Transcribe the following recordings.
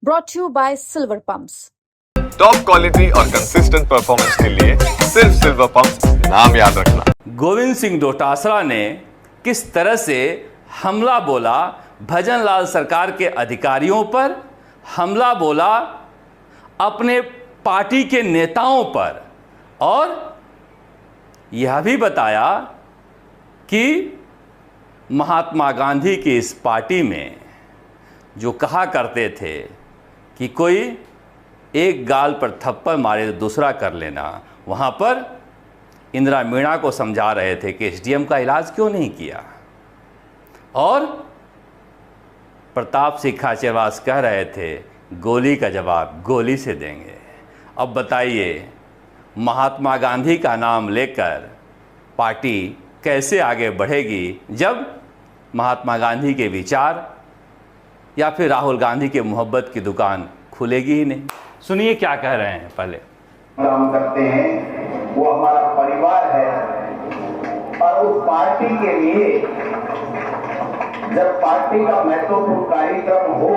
brought to you by Silver Pumps. Top quality और consistent performance के लिए सिर्फ सिल्वर पंप्स नाम याद रखना। गोविंद सिंह डोटासरा ने किस तरह से हमला बोला भजनलाल सरकार के अधिकारियों पर, हमला बोला अपने पार्टी के नेताओं पर, और यह भी बताया कि महात्मा गांधी की इस पार्टी में जो कहा करते थे कि कोई एक गाल पर थप्पड़ मारे तो दूसरा कर लेना, वहाँ पर इंदिरा मीणा को समझा रहे थे कि एसडीएम का इलाज क्यों नहीं किया, और प्रताप सिंह खाचरवास कह रहे थे गोली का जवाब गोली से देंगे। अब बताइए महात्मा गांधी का नाम लेकर पार्टी कैसे आगे बढ़ेगी जब महात्मा गांधी के विचार या फिर राहुल गांधी के मोहब्बत की दुकान खुलेगी ही नहीं। सुनिए क्या कह रहे हैं। पहले काम करते हैं वो हमारा परिवार है, और उस पार्टी के लिए जब पार्टी का महत्वपूर्ण कार्यक्रम हो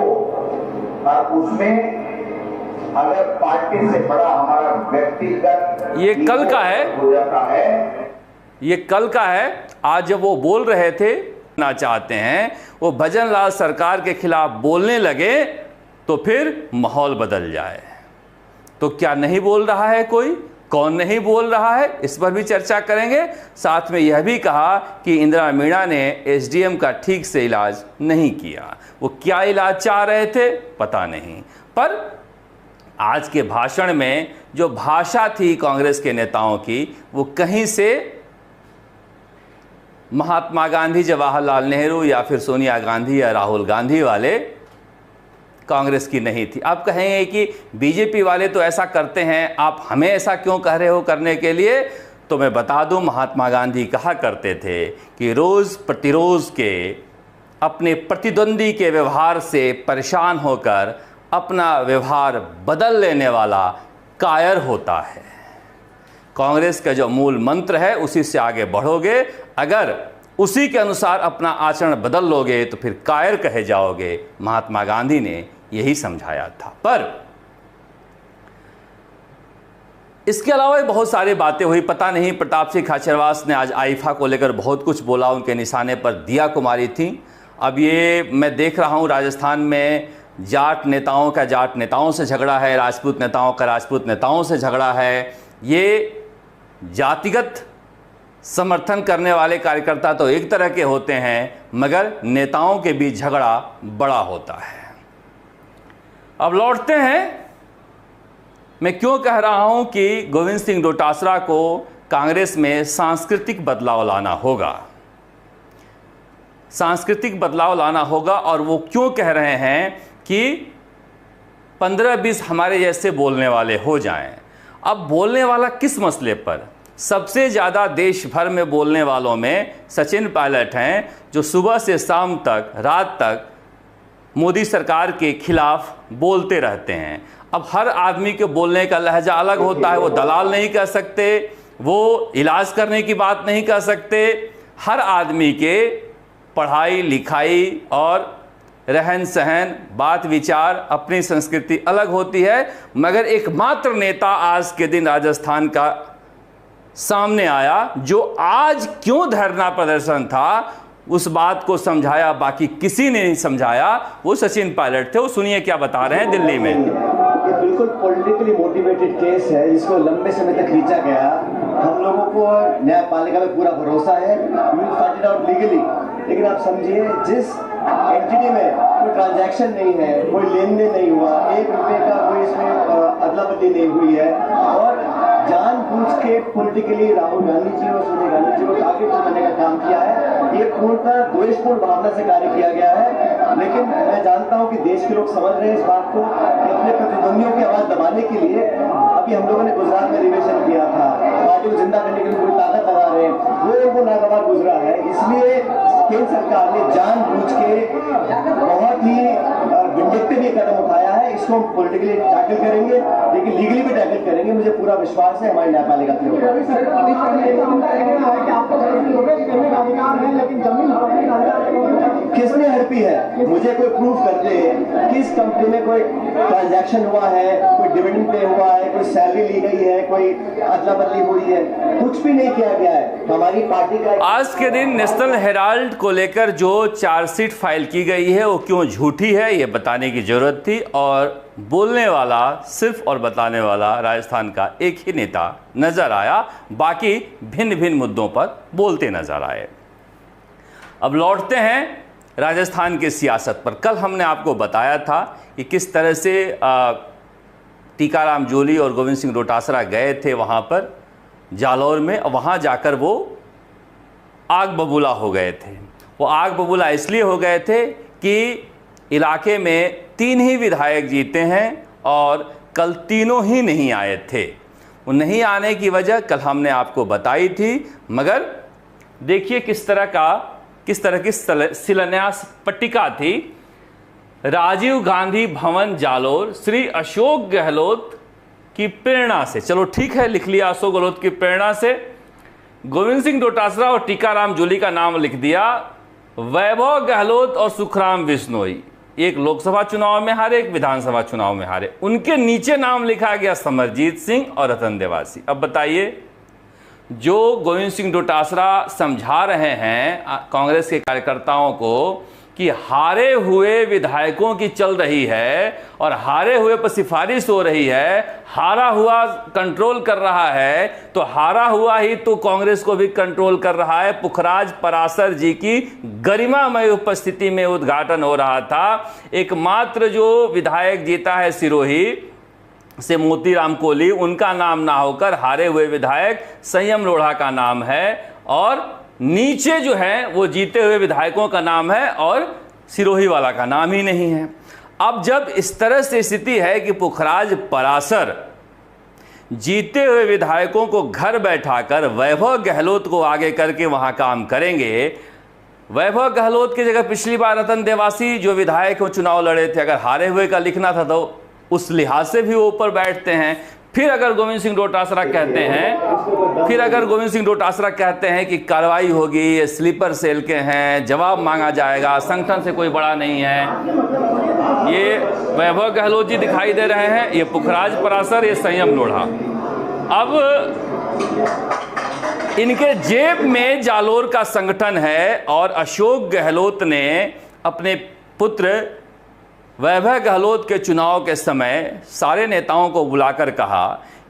और उसमें अगर पार्टी से बड़ा हमारा व्यक्तिगत ये कल का है, हो जाता है, ये कल का है। आज जब वो बोल रहे थे ना चाहते हैं वो भजनलाल सरकार के खिलाफ बोलने लगे तो फिर माहौल बदल जाए। तो क्या नहीं बोल रहा है कोई, कौन नहीं बोल रहा है, इस पर भी चर्चा करेंगे। साथ में यह भी कहा कि इंदिरा मीणा ने एसडीएम का ठीक से इलाज नहीं किया। वो क्या इलाज चाह रहे थे पता नहीं, पर आज के भाषण में जो भाषा थी कांग्रेस के नेताओं की वो कहीं से महात्मा गांधी, जवाहरलाल नेहरू या फिर सोनिया गांधी या राहुल गांधी वाले कांग्रेस की नहीं थी। आप कहेंगे कि बीजेपी वाले तो ऐसा करते हैं, आप हमें ऐसा क्यों कह रहे हो करने के लिए? तो मैं बता दूं, महात्मा गांधी कहा करते थे कि रोज़ प्रतिरोज़ के अपने प्रतिद्वंदी के व्यवहार से परेशान होकर अपना व्यवहार बदल लेने वाला कायर होता है। कांग्रेस का जो मूल मंत्र है उसी से आगे बढ़ोगे, अगर उसी के अनुसार अपना आचरण बदल लोगे तो फिर कायर कहे जाओगे। महात्मा गांधी ने यही समझाया था। पर इसके अलावा बहुत सारी बातें हुई। पता नहीं प्रताप सिंह खाचरवास ने आज आईफा को लेकर बहुत कुछ बोला, उनके निशाने पर दिया कुमारी थी। अब ये मैं देख रहा हूँ राजस्थान में जाट नेताओं का जाट नेताओं से झगड़ा है, राजपूत नेताओं का राजपूत नेताओं से झगड़ा है। ये जातिगत समर्थन करने वाले कार्यकर्ता तो एक तरह के होते हैं, मगर नेताओं के बीच झगड़ा बड़ा होता है। अब लौटते हैं, मैं क्यों कह रहा हूं कि गोविंद सिंह डोटासरा को कांग्रेस में सांस्कृतिक बदलाव लाना होगा। सांस्कृतिक बदलाव लाना होगा, और वो क्यों कह रहे हैं कि 15-20 हमारे जैसे बोलने वाले हो जाएं। अब बोलने वाला किस मसले पर? सबसे ज़्यादा देश भर में बोलने वालों में सचिन पायलट हैं, जो सुबह से शाम तक, रात तक मोदी सरकार के खिलाफ बोलते रहते हैं। अब हर आदमी के बोलने का लहजा अलग होता है। वो दलाल नहीं कह सकते, वो इलाज करने की बात नहीं कह सकते। हर आदमी के पढ़ाई लिखाई और रहन सहन, बात विचार, अपनी संस्कृति अलग होती है। मगर एकमात्र नेता आज के दिन राजस्थान का सामने आया जो आज क्यों धरना प्रदर्शन था उस बात को समझाया, बाकी किसी ने नहीं समझाया। वो सचिन पायलट थे। वो सुनिए क्या बता रहे हैं दिल्ली में। ये बिल्कुल पॉलिटिकली मोटिवेटेड केस है जिसको लंबे समय तक खींचा गया। हम लोगों को न्यायपालिका में पूरा भरोसा है, we will fight it out legally. लेकिन आप समझिए, जिस एंटिटी में कोई ट्रांजैक्शन नहीं है, कोई लेन देन नहीं हुआ, 1 रुपये का कोई इसमें अदला बदली नहीं हुई है, और जानबूझ के पॉलिटिकली राहुल गांधी जी और सोनिया गांधी जी को टारगेट करने का काम किया है। ये पूर्णतः द्वेषपूर्ण भावना से कार्य किया गया है। लेकिन मैं जानता हूं कि देश के लोग समझ रहे हैं इस बात को कि अपने प्रतिद्वंदियों की आवाज दबाने के लिए अभी हम लोगों ने गुजरात में अधिवेशन किया था, पार्टी को जिंदा करने के लिए पूरी ताकत लगा रहे हैं, वो उनको नागवार गुजरा है। इसलिए केंद्र सरकार ने जानबूझ के बहुत ही विंडिक्टिव ये कदम उठाया है। इसको हम पॉलिटिकली टैकल करेंगे। लेकिन लीगली भी टैकल करेंगे, मुझे पूरा विश्वास है हमारी न्यायपालिका की ओर। किसने हड़पी है? मुझे कोई प्रूफ कर दे किस कंपनी में कोई ट्रांजैक्शन हुआ है, कोई डिविडेंड पे हुआ है, कोई सैलरी ली गई है, कोई अदला बदली हुई है, कुछ भी नहीं किया गया है। हमारी पार्टी का आज के दिन नेशनल हेराल्ड को लेकर जो चार्जशीट फाइल की गई है वो क्यों झूठी है ये बताने की जरूरत थी, और बोलने वाला सिर्फ और बताने वाला राजस्थान का एक ही नेता नजर आया, बाकी भिन्न भिन्न मुद्दों पर बोलते नजर आए। अब लौटते हैं राजस्थान की सियासत पर। कल हमने आपको बताया था कि किस तरह से टीकाराम जूली और गोविंद सिंह डोटासरा गए थे वहाँ पर जालौर में, और वहाँ जाकर वो आग बबूला हो गए थे। वो आग बबूला इसलिए हो गए थे कि इलाके में 3 ही विधायक जीते हैं और कल तीनों ही नहीं आए थे। वो नहीं आने की वजह कल हमने आपको बताई थी, मगर देखिए किस तरह की शिलान्यास पट्टिका थी। राजीव गांधी भवन जालौर श्री अशोक गहलोत की प्रेरणा से, चलो ठीक है लिख लिया अशोक गहलोत की प्रेरणा से, गोविंद सिंह डोटासरा और टीकाराम जूली का नाम लिख दिया, वैभव गहलोत और सुखराम बिश्नोई एक लोकसभा चुनाव में हारे, एक विधानसभा चुनाव में हारे, उनके नीचे नाम लिखा गया समरजीत सिंह और रतन देवासी। अब बताइए, जो गोविंद सिंह डोटासरा समझा रहे हैं कांग्रेस के कार्यकर्ताओं को कि हारे हुए विधायकों की चल रही है और हारे हुए पर सिफारिश हो रही है, हारा हुआ कंट्रोल कर रहा है, तो हारा हुआ ही तो कांग्रेस को भी कंट्रोल कर रहा है। पुखराज पराशर जी की गरिमामय उपस्थिति में उद्घाटन हो रहा था। एकमात्र जो विधायक जीता है सिरोही से मोतीराम कोहली, उनका नाम ना होकर हारे हुए विधायक संयम लोढ़ा का नाम है, और नीचे जो है वो जीते हुए विधायकों का नाम है और सिरोही वाला का नाम ही नहीं है। अब जब इस तरह से स्थिति है कि पुखराज पराशर जीते हुए विधायकों को घर बैठाकर वैभव गहलोत को आगे करके वहां काम करेंगे, वैभव गहलोत की जगह पिछली बार रतन देवासी जो विधायक चुनाव लड़े थे, अगर हारे हुए का लिखना था तो उस लिहाज से भी वो ऊपर बैठते हैं। फिर अगर गोविंद सिंह डोटासरा कहते हैं कि कार्रवाई होगी, ये स्लीपर सेल के हैं, जवाब मांगा जाएगा, संगठन से कोई बड़ा नहीं है, ये वैभव गहलोत जी दिखाई दे रहे हैं, ये पुखराज पराशर, ये संयम लोढ़ा। अब इनके जेब में जालोर का संगठन है और अशोक गहलोत ने अपने पुत्र वैभव गहलोत के चुनाव के समय सारे नेताओं को बुलाकर कहा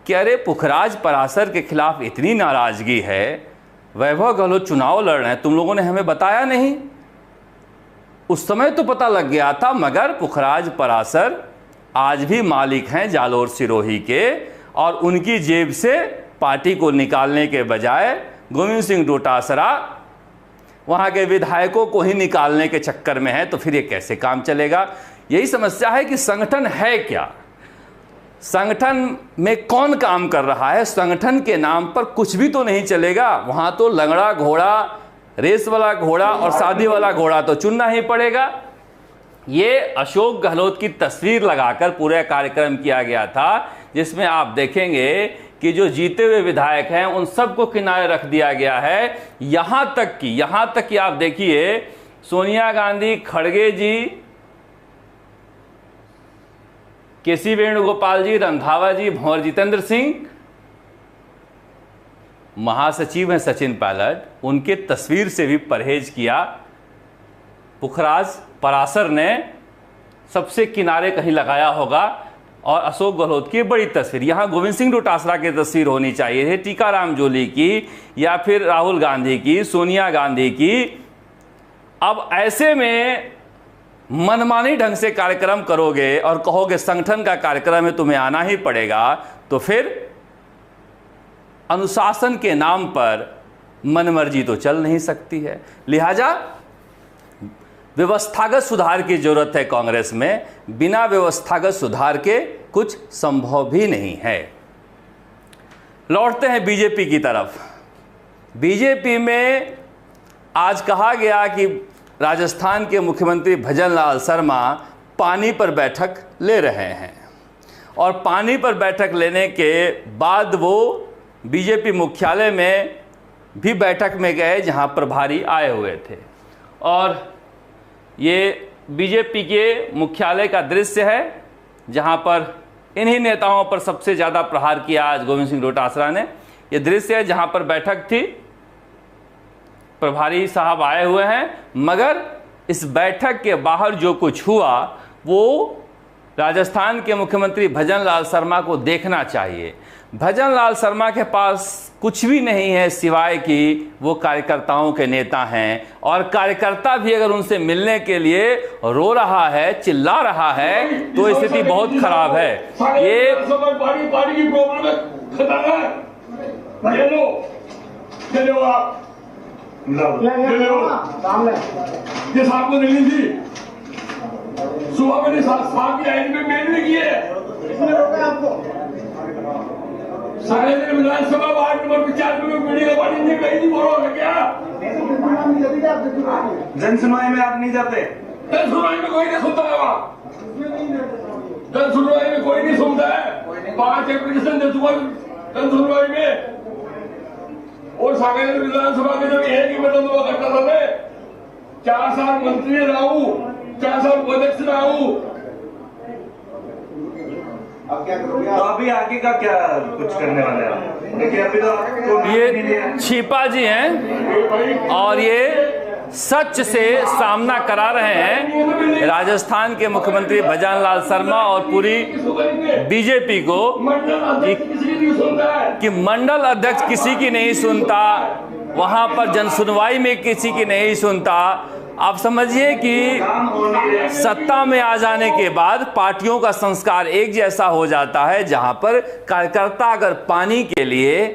कि अरे पुखराज पराशर के खिलाफ इतनी नाराजगी है, वैभव गहलोत चुनाव लड़ रहे हैं, तुम लोगों ने हमें बताया नहीं। उस समय तो पता लग गया था, मगर पुखराज पराशर आज भी मालिक हैं जालोर सिरोही के, और उनकी जेब से पार्टी को निकालने के बजाय गोविंद सिंह डोटासरा वहाँ के विधायकों को ही निकालने के चक्कर में है। तो फिर ये कैसे काम चलेगा? यही समस्या है कि संगठन है क्या, संगठन में कौन काम कर रहा है, संगठन के नाम पर कुछ भी तो नहीं चलेगा। वहां तो लंगड़ा घोड़ा, रेस वाला घोड़ा और शादी वाला घोड़ा तो चुनना ही पड़ेगा। ये अशोक गहलोत की तस्वीर लगाकर पूरा कार्यक्रम किया गया था, जिसमें आप देखेंगे कि जो जीते हुए विधायक हैं उन सबको किनारे रख दिया गया है। यहां तक कि आप देखिए सोनिया गांधी, खड़गे जी, केसी वेणुगोपाल जी, रंधावा जी, भंवर जितेंद्र सिंह, महासचिव हैं सचिन पायलट, उनके तस्वीर से भी परहेज किया। पुखराज पराशर ने सबसे किनारे कहीं लगाया होगा, और अशोक गहलोत की बड़ी तस्वीर, यहां गोविंद सिंह डोटासरा की तस्वीर होनी चाहिए थी, टीकाराम जूली की, या फिर राहुल गांधी की, सोनिया गांधी की। अब ऐसे में मनमानी ढंग से कार्यक्रम करोगे और कहोगे संगठन का कार्यक्रम है, तुम्हें आना ही पड़ेगा, तो फिर अनुशासन के नाम पर मनमर्जी तो चल नहीं सकती है। लिहाजा व्यवस्थागत सुधार की जरूरत है कांग्रेस में, बिना व्यवस्थागत सुधार के कुछ संभव भी नहीं है। लौटते हैं बीजेपी की तरफ। बीजेपी में आज कहा गया कि राजस्थान के मुख्यमंत्री भजन लाल शर्मा पानी पर बैठक ले रहे हैं, और पानी पर बैठक लेने के बाद वो बीजेपी मुख्यालय में भी बैठक में गए जहां प्रभारी आए हुए थे। और ये बीजेपी के मुख्यालय का दृश्य है जहां पर इन्हीं नेताओं पर सबसे ज़्यादा प्रहार किया आज गोविंद सिंह डोटासरा ने। ये दृश्य है जहां पर बैठक थी, प्रभारी साहब आए हुए हैं, मगर इस बैठक के बाहर जो कुछ हुआ वो राजस्थान के मुख्यमंत्री भजन लाल शर्मा को देखना चाहिए। भजन लाल शर्मा के पास कुछ भी नहीं है सिवाय कि वो कार्यकर्ताओं के नेता हैं, और कार्यकर्ता भी अगर उनसे मिलने के लिए रो रहा है, चिल्ला रहा है, तो स्थिति बहुत खराब है। ये पार्टी की प्रॉब्लम है, जिस आपको देनी थी सुबह मैंने साहब की आईडी में मेल भी की है। सारे दिन विधानसभा वार्ड नंबर 50 में मीडिया वाली ने कहीं नहीं बोला है क्या? जन सुनवाई में आप नहीं जाते? जन सुनवाई में कोई नहीं सुनता है वहाँ, जन सुनवाई में कोई नहीं सुनता है। 5 एप्लीकेशन दे चुका जन सुनवाई में। और सागर विधानसभा में जब एक ही बटन हुआ करता था मैं 4 साल मंत्री रहा हूँ, 4 साल उपाध्यक्ष रहा हूँ। अब क्या करोगे? तो अभी आगे का क्या कुछ करने वाले हैं? देखिए अभी तो आपको ये छिपा जी हैं और ये सच से सामना करा रहे हैं राजस्थान के मुख्यमंत्री भजन लाल शर्मा और पूरी बीजेपी को कि मंडल अध्यक्ष किसी की नहीं सुनता, वहां पर जनसुनवाई में किसी की नहीं सुनता। आप समझिए कि सत्ता में आ जाने के बाद पार्टियों का संस्कार एक जैसा हो जाता है, जहां पर कार्यकर्ता अगर पानी के लिए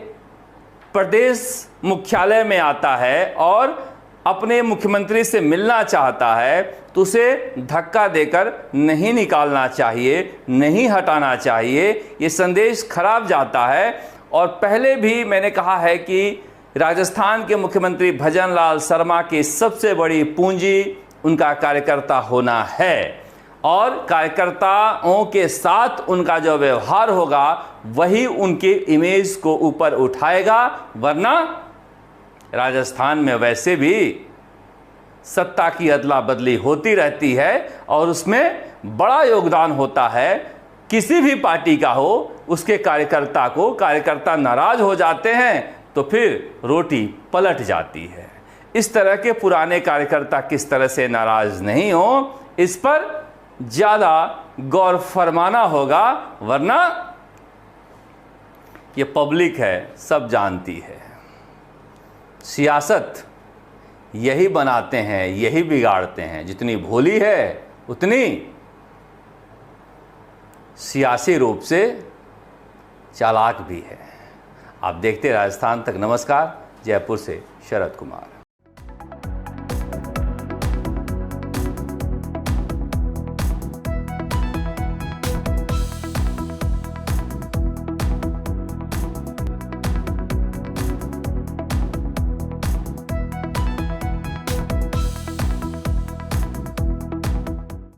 प्रदेश मुख्यालय में आता है और अपने मुख्यमंत्री से मिलना चाहता है तो उसे धक्का देकर नहीं निकालना चाहिए, नहीं हटाना चाहिए। ये संदेश खराब जाता है। और पहले भी मैंने कहा है कि राजस्थान के मुख्यमंत्री भजन लाल शर्मा की सबसे बड़ी पूंजी उनका कार्यकर्ता होना है, और कार्यकर्ताओं के साथ उनका जो व्यवहार होगा वही उनके इमेज को ऊपर उठाएगा। वरना राजस्थान में वैसे भी सत्ता की अदला बदली होती रहती है और उसमें बड़ा योगदान होता है। किसी भी पार्टी का हो, उसके कार्यकर्ता नाराज हो जाते हैं तो फिर रोटी पलट जाती है। इस तरह के पुराने कार्यकर्ता किस तरह से नाराज नहीं हो, इस पर ज़्यादा गौर फरमाना होगा, वरना ये पब्लिक है, सब जानती है। सियासत यही बनाते हैं, यही बिगाड़ते हैं। जितनी भोली है उतनी सियासी रूप से चालाक भी है। आप देखते राजस्थान तक। नमस्कार। जयपुर से शरद कुमार।